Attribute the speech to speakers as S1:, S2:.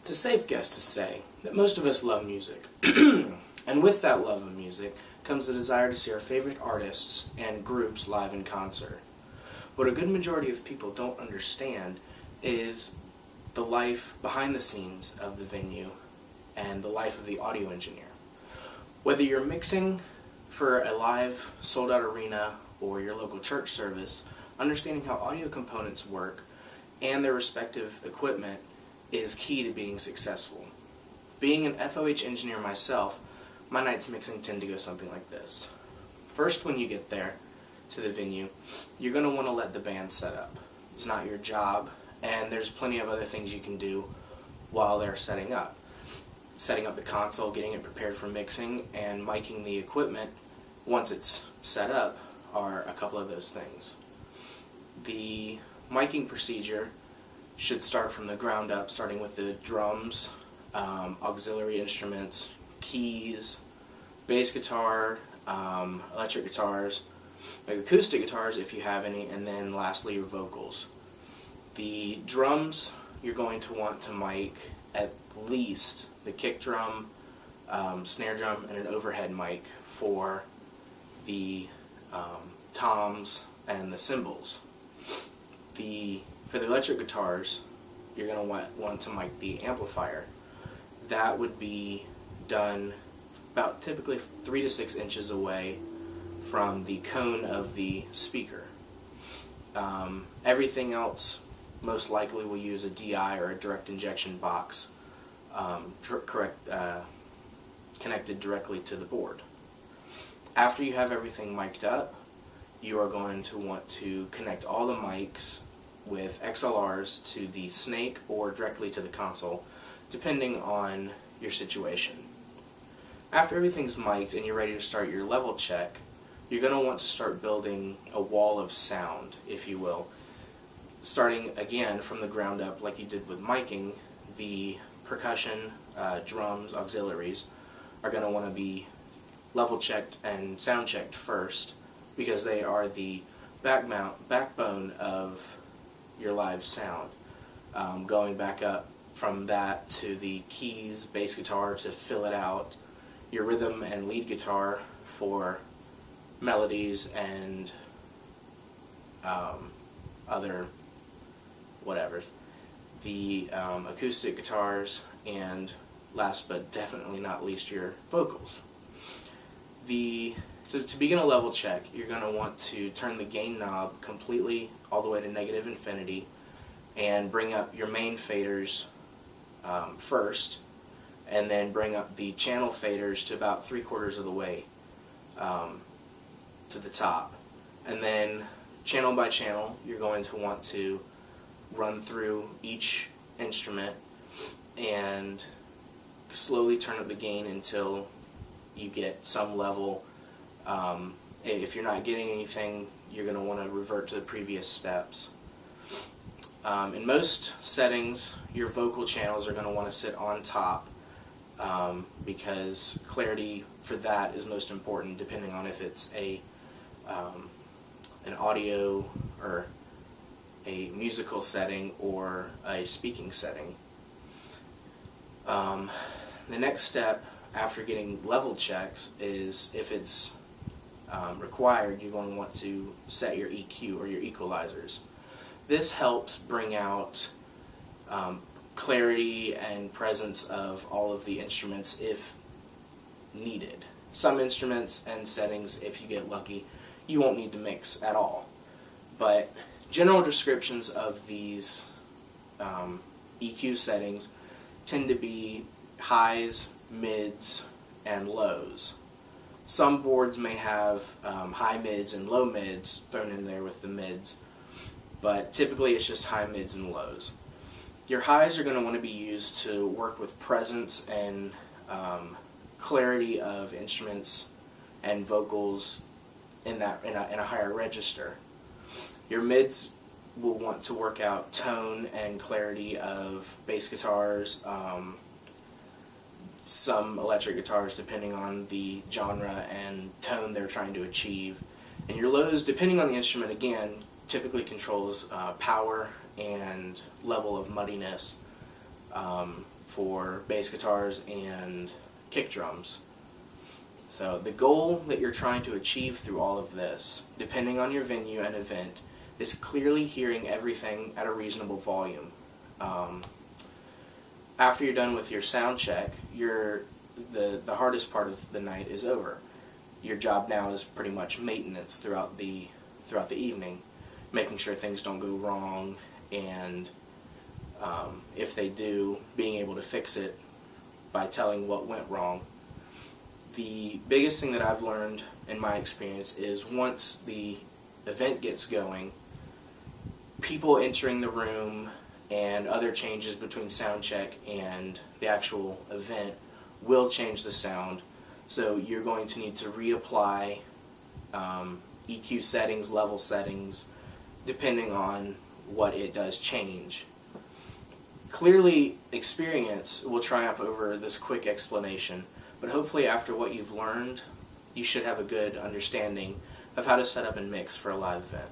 S1: It's a safe guess to say that most of us love music. And with that love of music comes the desire to see our favorite artists and groups live in concert. What a good majority of people don't understand is the life behind the scenes of the venue and the life of the audio engineer. Whether you're mixing for a live sold-out arena or your local church service, understanding how audio components work and their respective equipment is key to being successful. Being an FOH engineer myself, my nights mixing tend to go something like this. First, when you get there to the venue, you're going to want to let the band set up. It's not your job, and there's plenty of other things you can do while they're setting up. Setting up the console, getting it prepared for mixing, and miking the equipment once it's set up are a couple of those things. The miking procedure should start from the ground up, starting with the drums, auxiliary instruments, keys, bass guitar, electric guitars, acoustic guitars if you have any, and then lastly your vocals. The drums, you're going to want to mic at least the kick drum, snare drum, and an overhead mic for the toms and the cymbals. For the electric guitars, you're going to want to mic the amplifier. That would be done about typically 3 to 6 inches away from the cone of the speaker. Everything else most likely will use a DI or a direct injection box connected directly to the board. After you have everything mic'd up, you are going to want to connect all the mics with XLRs to the snake or directly to the console, depending on your situation. After everything's mic'd and you're ready to start your level check, you're going to want to start building a wall of sound, if you will. Starting again from the ground up like you did with miking, the percussion, drums, auxiliaries are going to want to be level checked and sound checked first, because they are the backbone of your live sound. Going back up from that to the keys, bass guitar to fill it out, your rhythm and lead guitar for melodies and other whatevers, the acoustic guitars, and last but definitely not least, your vocals. So to begin a level check, you're going to want to turn the gain knob completely all the way to negative infinity and bring up your main faders first, and then bring up the channel faders to about 3/4 of the way to the top. And then channel by channel, you're going to want to run through each instrument and slowly turn up the gain until you get some level. If you're not getting anything, you're going to want to revert to the previous steps. In most settings, your vocal channels are going to want to sit on top, because clarity for that is most important, depending on if it's an audio or a musical setting or a speaking setting. The next step after getting level checks is, if it's required, you're going to want to set your EQ or your equalizers. This helps bring out clarity and presence of all of the instruments if needed. Some instruments and settings, if you get lucky, you won't need to mix at all. But general descriptions of these EQ settings tend to be highs, mids, and lows. Some boards may have high mids and low mids thrown in there with the mids, but typically it's just high mids and lows. Your highs are going to want to be used to work with presence and clarity of instruments and vocals in a higher register. Your mids will want to work out tone and clarity of bass guitars, some electric guitars depending on the genre and tone they're trying to achieve. And your lows, depending on the instrument, again, typically controls power and level of muddiness for bass guitars and kick drums. So the goal that you're trying to achieve through all of this, depending on your venue and event, is clearly hearing everything at a reasonable volume. After you're done with your sound check, the hardest part of the night is over. Your job now is pretty much maintenance throughout the evening, making sure things don't go wrong, and if they do, being able to fix it by telling what went wrong. The biggest thing that I've learned in my experience is once the event gets going, people entering the room and other changes between sound check and the actual event will change the sound. So you're going to need to reapply EQ settings, level settings, depending on what it does change. Clearly, experience will triumph over this quick explanation, but hopefully after what you've learned, you should have a good understanding of how to set up and mix for a live event.